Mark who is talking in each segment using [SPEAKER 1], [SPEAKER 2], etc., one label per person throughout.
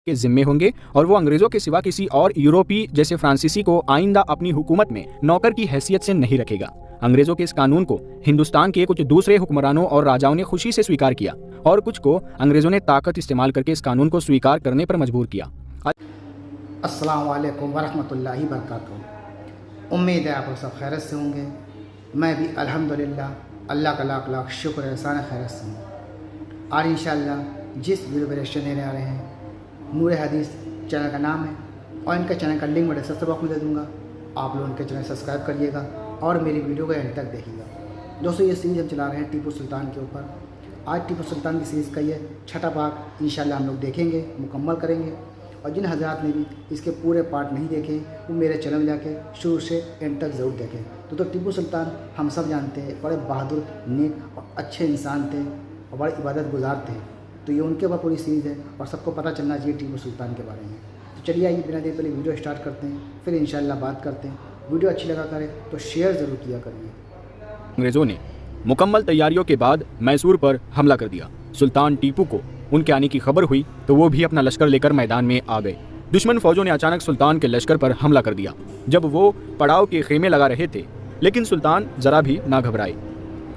[SPEAKER 1] के जिम्मे होंगे और वो अंग्रेजों के सिवा किसी और यूरोपीय जैसे फ्रांसीसी को आइंदा अपनी हुकूमत में नौकर की हैसियत से नहीं रखेगा। अंग्रेजों के इस कानून को हिंदुस्तान के कुछ दूसरे हुक्मरानों और राजाओं ने खुशी से स्वीकार किया और कुछ को अंग्रेजों ने ताकत इस्तेमाल करके इस कानून को स्वीकार करने पर मजबूर किया।
[SPEAKER 2] अस्सलाम वालेकुम वरहमतुल्लाहि वबरकातुहू। उम्मीद है आप लोग सब खैरियत से होंगे। मैं भी अल्हम्दुलिल्लाह अल्लाह का लाख लाख शुक्र एहसान खैरियत से हूँ। और इंशाअल्लाह जिस वीडियो पर रिएक्शन देने आ रहे हैं, नूर हदीस चैनल का नाम है और इनका चैनल का लिंक मैं डिस्क्रिप्शन बॉक्स में दे दूँगा। आप लोग उनके चैनल सब्सक्राइब करिएगा और मेरी वीडियो को एंड तक देखिएगा। दोस्तों, ये सीरीज़ हम चला रहे हैं टीपू सुल्तान के ऊपर। आज टीपू सुल्तान की सीरीज़ का ये छठा पार्ट इंशाअल्लाह हम लोग देखेंगे, मुकम्मल करेंगे। और जिन हज़रात ने भी इसके पूरे पार्ट नहीं देखे वो मेरे चैनल में जाके शुरू से एंड तक ज़रूर देखें। तो टीपू सुल्तान हम सब जानते हैं, बड़े बहादुर, नेक और अच्छे इंसान थे और बड़े इबादत गुजार थे। तो ये उनके ऊपर पूरी सीरीज़ है और सबको पता चलना चाहिए टीपू सुल्तान के बारे में। तो चलिए आइए बिना देर पहले वीडियो स्टार्ट करते हैं, फिर इंशाअल्लाह बात करते हैं। वीडियो अच्छी लगा करे तो शेयर ज़रूर किया करिए।
[SPEAKER 1] अंग्रेजों ने मुकम्मल तैयारियों के बाद मैसूर पर हमला कर दिया। सुल्तान टीपू को उनके आने की खबर हुई तो वो भी अपना लश्कर लेकर मैदान में आ गए। दुश्मन फौजों ने अचानक सुल्तान के लश्कर पर हमला कर दिया जब वो पड़ाव के खेमे लगा रहे थे, लेकिन सुल्तान जरा भी ना घबराए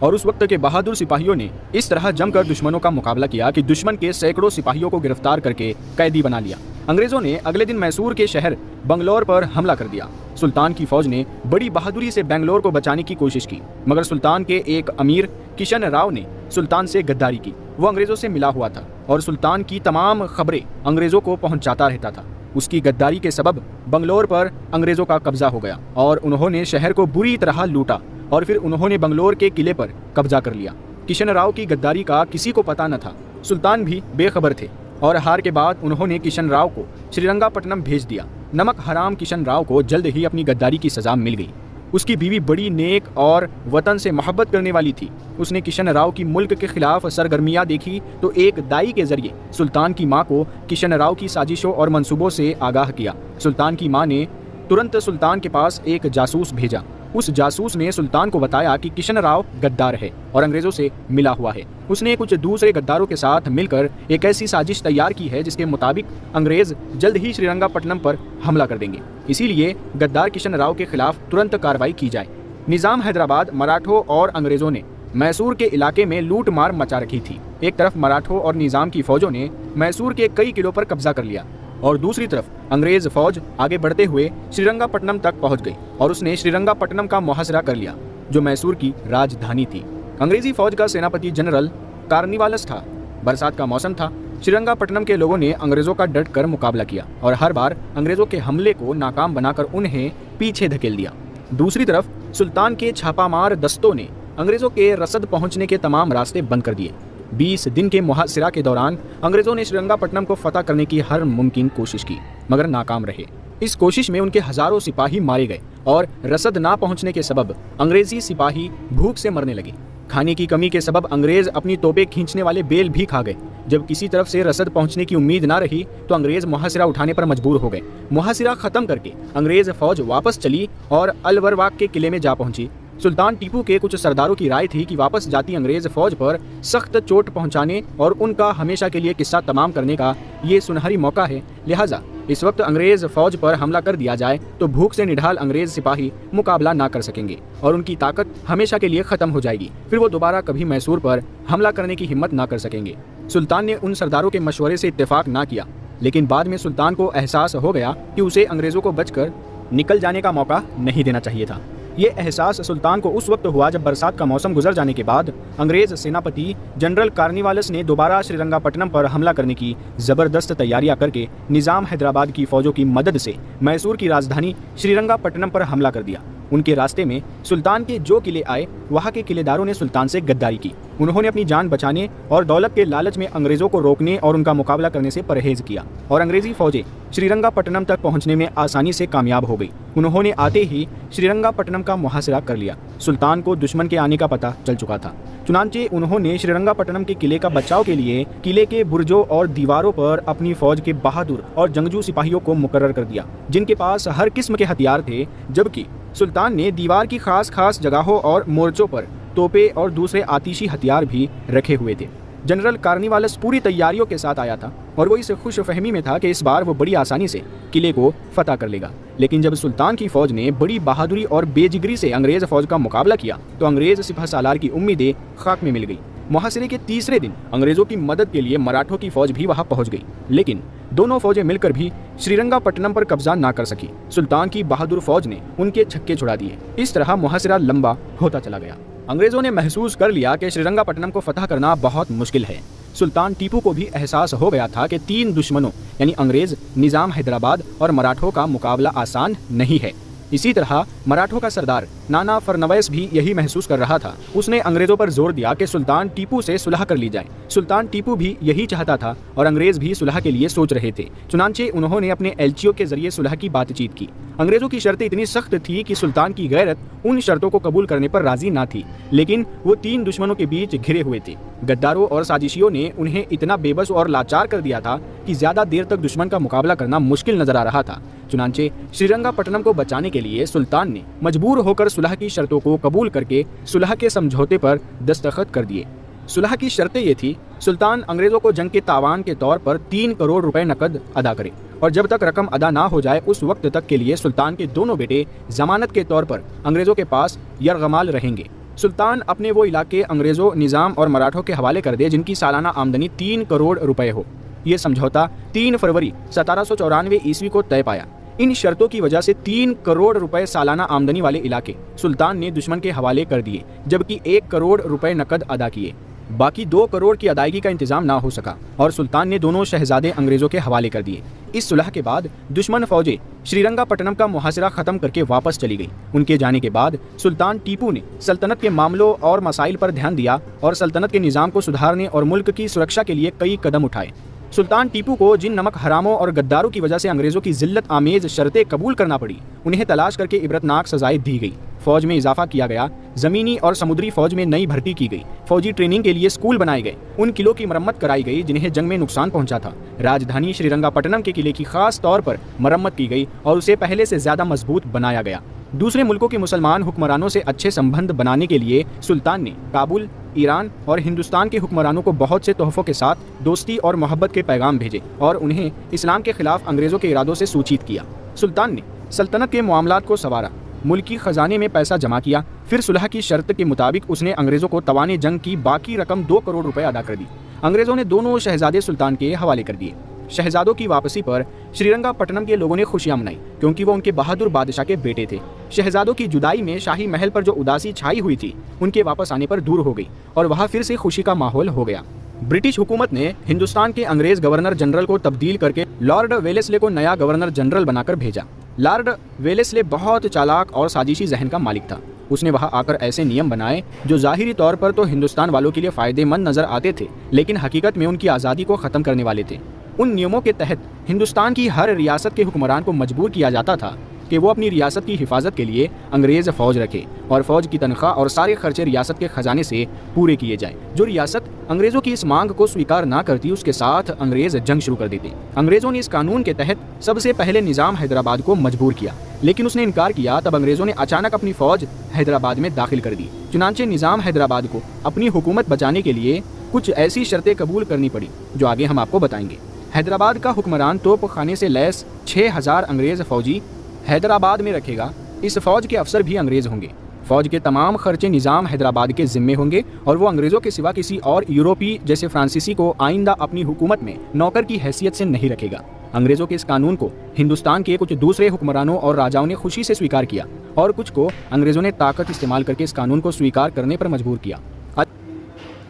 [SPEAKER 1] और उस वक्त के बहादुर सिपाहियों ने इस तरह जमकर दुश्मनों का मुकाबला किया कि दुश्मन के सैकड़ों सिपाहियों को गिरफ्तार करके कैदी बना लिया। अंग्रेजों ने अगले दिन मैसूर के शहर बंगलौर पर हमला कर दिया। सुल्तान की फौज ने बड़ी बहादुरी से बेंगलोर को बचाने की कोशिश की, मगर सुल्तान के एक अमीर किशन राव ने सुल्तान से गद्दारी की। वो अंग्रेजों से मिला हुआ था और सुल्तान की तमाम खबरें अंग्रेजों को पहुंचाता रहता था। उसकी गद्दारी के सबब बंगलौर पर अंग्रेजों का कब्जा हो गया और उन्होंने शहर को बुरी तरह लूटा और फिर उन्होंने बंगलौर के किले पर कब्जा कर लिया। किशन राव की गद्दारी का किसी को पता न था, सुल्तान भी बेखबर थे और हार के बाद उन्होंने किशन राव को श्रीरंगापट्टनम भेज दिया। नमक हराम किशन राव को जल्द ही अपनी गद्दारी की सजा मिल गई। उसकी बीवी बड़ी नेक और वतन से मोहब्बत करने वाली थी। उसने किशन राव की मुल्क के खिलाफ सरगर्मियां देखी तो एक दाई के जरिए सुल्तान की मां को किशन राव की साजिशों और मंसूबों से आगाह किया। सुल्तान की मां ने तुरंत सुल्तान के पास एक जासूस भेजा। उस जासूस ने सुल्तान को बताया कि किशन राव गद्दार है और अंग्रेजों से मिला हुआ है। उसने कुछ दूसरे गद्दारों के साथ मिलकर एक ऐसी साजिश तैयार की है जिसके मुताबिक अंग्रेज जल्द ही श्रीरंगापट्टनम पर हमला कर देंगे। इसीलिए गद्दार किशन राव के खिलाफ तुरंत कार्रवाई की जाए। निजाम हैदराबाद, मराठों और अंग्रेजों ने मैसूर के इलाके में लूट मार मचा रखी थी। एक तरफ मराठों और निजाम की फौजों ने मैसूर के कई किलों पर कब्जा कर लिया और दूसरी तरफ अंग्रेज फौज आगे बढ़ते हुए श्रीरंगापट्टनम तक पहुंच गई और उसने श्रीरंगापट्टनम का मुहासरा कर लिया जो मैसूर की राजधानी थी। अंग्रेजी फौज का सेनापति जनरल कार्निवालस था। बरसात का मौसम था। श्रीरंगापट्टनम के लोगों ने अंग्रेजों का डट कर मुकाबला किया और हर बार अंग्रेजों के हमले को नाकाम बनाकर उन्हें पीछे धकेल दिया। दूसरी तरफ सुल्तान के छापामार दस्तों ने अंग्रेजों के रसद पहुंचने के तमाम रास्ते बंद कर दिए। 20 दिन के मुहासिरा के दौरान अंग्रेजों ने श्रीरंगापट्टनम को फतह करने की हर मुमकिन कोशिश की, मगर नाकाम रहे। इस कोशिश में उनके हजारों सिपाही मारे गए और रसद ना पहुंचने के सबब अंग्रेजी सिपाही भूख से मरने लगे। खाने की कमी के सबब अंग्रेज अपनी तोपें खींचने वाले बेल भी खा गए। जब किसी तरफ से रसद पहुंचने की उम्मीद ना रही तो अंग्रेज मुहासिरा उठाने पर मजबूर हो गए। मुहासिरा खत्म करके अंग्रेज फौज वापस चली और अलवरवाक के किले में जा पहुंची। सुल्तान टीपू के कुछ सरदारों की राय थी कि वापस जाती अंग्रेज फौज पर सख्त चोट पहुंचाने और उनका हमेशा के लिए किस्सा तमाम करने का ये सुनहरी मौका है। लिहाजा इस वक्त अंग्रेज फौज पर हमला कर दिया जाए तो भूख से निढाल अंग्रेज सिपाही मुकाबला ना कर सकेंगे और उनकी ताकत हमेशा के लिए खत्म हो जाएगी। फिर वो दोबारा कभी मैसूर पर हमला करने की हिम्मत ना कर सकेंगे। सुल्तान ने उन सरदारों के मशवरे से इत्तेफाक ना किया, लेकिन बाद में सुल्तान को एहसास हो गया कि उसे अंग्रेजों को बचकर निकल जाने का मौका नहीं देना चाहिए था। ये एहसास सुल्तान को उस वक्त हुआ जब बरसात का मौसम गुजर जाने के बाद अंग्रेज सेनापति जनरल कार्निवालस ने दोबारा श्रीरंगापट्टनम पर हमला करने की जबरदस्त तैयारियां करके निजाम हैदराबाद की फौजों की मदद से मैसूर की राजधानी श्रीरंगापट्टनम पर हमला कर दिया। उनके रास्ते में सुल्तान के जो किले आए वहाँ के किलेदारों ने सुल्तान से गद्दारी की। उन्होंने अपनी जान बचाने और दौलत के लालच में अंग्रेजों को रोकने और उनका मुकाबला करने से परहेज किया और अंग्रेजी फौजें श्रीरंगापट्टनम तक पहुंचने में आसानी से कामयाब हो गई। उन्होंने आते ही श्रीरंगापट्टनम का मुहासिरा कर लिया। सुल्तान को दुश्मन के आने का पता चल चुका था। चुनांचे उन्होंने श्रीरंगापट्टनम के किले का बचाव के लिए किले के बुर्जों और दीवारों पर अपनी फौज के बहादुर और जंगजू सिपाहियों को मुकर्रर कर दिया, जिनके पास हर किस्म के हथियार थे, जबकि सुल्तान ने दीवार की खास जगहों और मोर्चों पर तोपे और दूसरे आतिशी हथियार भी रखे हुए थे। जनरल कार्निवालस पूरी तैयारियों के साथ आया था और वो इस खुशफहमी में था कि इस बार वो बड़ी आसानी से किले को फतह कर लेगा। लेकिन जब सुल्तान की फौज ने बड़ी बहादुरी और बेजिगरी से अंग्रेज फौज का मुकाबला किया तो अंग्रेज सिपह सालार की उम्मीदें खाक में मिल गई। मुहासिरे के तीसरे दिन अंग्रेजों की मदद के लिए मराठों की फौज भी वहां पहुंच गई, लेकिन दोनों फौजें मिलकर भी श्रीरंगापट्टनम पर कब्जा ना कर सकी। सुल्तान की बहादुर फौज ने उनके छक्के छुड़ा दिए। इस तरह मुहासिरा लंबा होता चला गया। अंग्रेजों ने महसूस कर लिया कि श्रीरंगापट्टनम को फतह करना बहुत मुश्किल है। सुल्तान टीपू को भी एहसास हो गया था कि 3 दुश्मनों यानी अंग्रेज, निजाम हैदराबाद और मराठों का मुकाबला आसान नहीं है। इसी तरह मराठों का सरदार नाना फरनवैस भी यही महसूस कर रहा था। उसने अंग्रेजों पर जोर दिया कि सुल्तान टीपू से सुलह कर ली जाए। सुल्तान टीपू भी यही चाहता था और अंग्रेज भी सुलह के लिए सोच रहे थे। चुनांचे उन्होंने अपने एलचियों के जरिए सुलह की बातचीत की। अंग्रेजों की शर्तें इतनी सख्त थी कि सुल्तान की गैरत उन शर्तों को कबूल करने पर राजी ना थी, लेकिन वो 3 दुश्मनों के बीच घिरे हुए थे। गद्दारों और साजिशियों ने उन्हें इतना बेबस और लाचार कर दिया था कि ज्यादा देर तक दुश्मन का मुकाबला करना मुश्किल नजर आ रहा था। चुनांचे श्रीरंगापट्टनम को बचाने के लिए सुल्तान ने मजबूर होकर सुलह की शर्तों को कबूल करके सुलह के समझौते पर दस्तखत कर दिए। सुलह की शर्तें ये थी, सुल्तान अंग्रेजों को जंग के तावान के तौर पर 3 करोड़ रुपए नकद अदा करे और जब तक रकम अदा ना हो जाए उस वक्त तक के लिए सुल्तान के दोनों बेटे जमानत के तौर पर अंग्रेजों के पास यरगमाल रहेंगे। सुल्तान अपने वो इलाके अंग्रेजों, निजाम और मराठों के हवाले कर दे जिनकी सालाना आमदनी 3 करोड़ रुपए हो। ये समझौता 3 फरवरी 1794 ईस्वी को तय पाया। इन शर्तों की वजह से 3 करोड़ रुपए सालाना आमदनी वाले इलाके सुल्तान ने दुश्मन के हवाले कर दिए, जबकि 1 करोड़ रुपए नकद अदा किए। बाकी 2 करोड़ की अदायगी का इंतजाम ना हो सका और सुल्तान ने दोनों शहजादे अंग्रेजों के हवाले कर दिए। इस सुलह के बाद दुश्मन फौजें श्रीरंगापट्टनम का मुहासिरा खत्म करके वापस चली गई। उनके जाने के बाद सुल्तान टीपू ने सल्तनत के मामलों और मसाइल पर ध्यान दिया और सल्तनत के निज़ाम को सुधारने और मुल्क की सुरक्षा के लिए कई कदम उठाए। सुल्तान टीपू को जिन नमक हरामों और गद्दारों की वजह से अंग्रेजों की जिल्लत आमेज शर्तें कबूल करना पड़ी, उन्हें तलाश करके इबरतनाक सजाएं दी गई। फौज में इजाफा किया गया, जमीनी और समुद्री फौज में नई भर्ती की गई, फौजी ट्रेनिंग के लिए स्कूल बनाए गए, उन किलों की मरम्मत कराई गई जिन्हें जंग में नुकसान पहुंचा था। राजधानी श्रीरंगापट्टनम के किले की खास तौर पर मरम्मत की गई और उसे पहले से ज्यादा मजबूत बनाया गया। दूसरे मुल्कों के मुसलमान हुक्मरानों से अच्छे संबंध बनाने के लिए सुल्तान ने काबुल, ईरान और हिंदुस्तान के हुक्मरानों को बहुत से तोहफों के साथ दोस्ती और मोहब्बत के पैगाम भेजे और उन्हें इस्लाम के खिलाफ अंग्रेजों के इरादों से सूचित किया। सुल्तान ने सल्तनत के मामलात को संवारा, मुल्की खजाने में पैसा जमा किया। फिर सुलह की शर्त के मुताबिक उसने अंग्रेजों को तवाने जंग की बाकी रकम 2 करोड़ रुपए अदा कर दी। अंग्रेजों ने दोनों शहजादे सुल्तान के हवाले कर दिए। शहजादों की वापसी पर श्रीरंगापट्टनम के लोगों ने खुशियां मनाई क्योंकि वो उनके बहादुर बादशाह के बेटे थे। शहजादों की जुदाई में शाही महल पर जो उदासी छाई हुई थी उनके वापस आने पर दूर हो गई और वहाँ फिर से खुशी का माहौल हो गया। ब्रिटिश हुकूमत ने हिंदुस्तान के अंग्रेज गवर्नर जनरल को तब्दील करके लॉर्ड वेलेस्ले को नया गवर्नर जनरल बनाकर भेजा। लॉर्ड वेलेस्ले बहुत चालाक और साजिशी जहन का मालिक था। उसने वहां आकर ऐसे नियम बनाए जो जाहिरी तौर पर तो हिंदुस्तान वालों के लिए फायदेमंद नजर आते थे, लेकिन हकीकत में उनकी आज़ादी को ख़त्म करने वाले थे। उन नियमों के तहत हिंदुस्तान की हर रियासत के हुक्मरान को मजबूर किया जाता था कि वो अपनी रियासत की हिफाजत के लिए अंग्रेज फौज रखे और फौज की तनख्वाह और सारे खर्चे रियासत के खजाने से पूरे किए जाएं। जो रियासत अंग्रेजों की इस मांग को स्वीकार ना करती उसके साथ अंग्रेज जंग शुरू कर देते। अंग्रेजों ने इस कानून के तहत सबसे पहले निजाम हैदराबाद को मजबूर किया, लेकिन उसने इनकार किया। तब अंग्रेजों ने अचानक अपनी फौज हैदराबाद में दाखिल कर दी। चुनांचे निजाम हैदराबाद को अपनी हुकूमत बचाने के लिए कुछ ऐसी शर्तें कबूल करनी पड़ी जो आगे हम आपको बताएंगे। हैदराबाद का हुक्मरान तोप खाने से लैस 6000 अंग्रेज फौजी हैदराबाद में रखेगा। इस फौज के अफसर भी अंग्रेज होंगे। फौज के तमाम खर्चे निजाम हैदराबाद के जिम्मे होंगे और वो अंग्रेजों के सिवा किसी और यूरोपी जैसे फ्रांसीसी को आइंदा अपनी हुकूमत में नौकर की हैसियत से नहीं रखेगा। अंग्रेजों के इस कानून को हिंदुस्तान के कुछ दूसरे हुक्मरानों और राजाओं ने खुशी से स्वीकार किया और कुछ को अंग्रेजों ने ताकत इस्तेमाल करके इस कानून को स्वीकार करने पर मजबूर किया।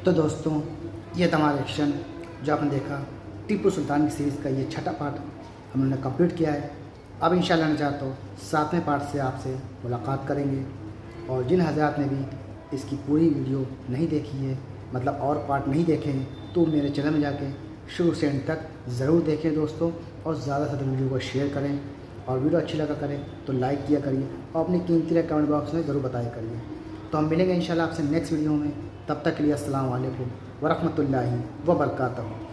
[SPEAKER 2] तो दोस्तों, ये तमाम एक्शन जो आपने देखा टीपू सुल्तान की सीरीज़ का ये 6ठा पार्ट हम लोगों ने कंप्लीट किया है। अब इंशाल्लाह मैं चाहता हूँ 7वें पार्ट से आपसे मुलाकात करेंगे। और जिन हज़रात ने भी इसकी पूरी वीडियो नहीं देखी है, मतलब और पार्ट नहीं देखे हैं, तो मेरे चैनल में जाके शुरू से एंड तक ज़रूर देखें दोस्तों, और ज़्यादा से ज़्यादा वीडियो को शेयर करें और वीडियो अच्छी लगा करें तो लाइक किया करिए और अपनी कीमती राय कमेंट बॉक्स में ज़रूर बताया करिए। तो हम मिलेंगे इंशाल्लाह आपसे नेक्स्ट वीडियो में। तब तक के लिए अस्सलाम वालेकुम व रहमतुल्लाहि व बरकातहू।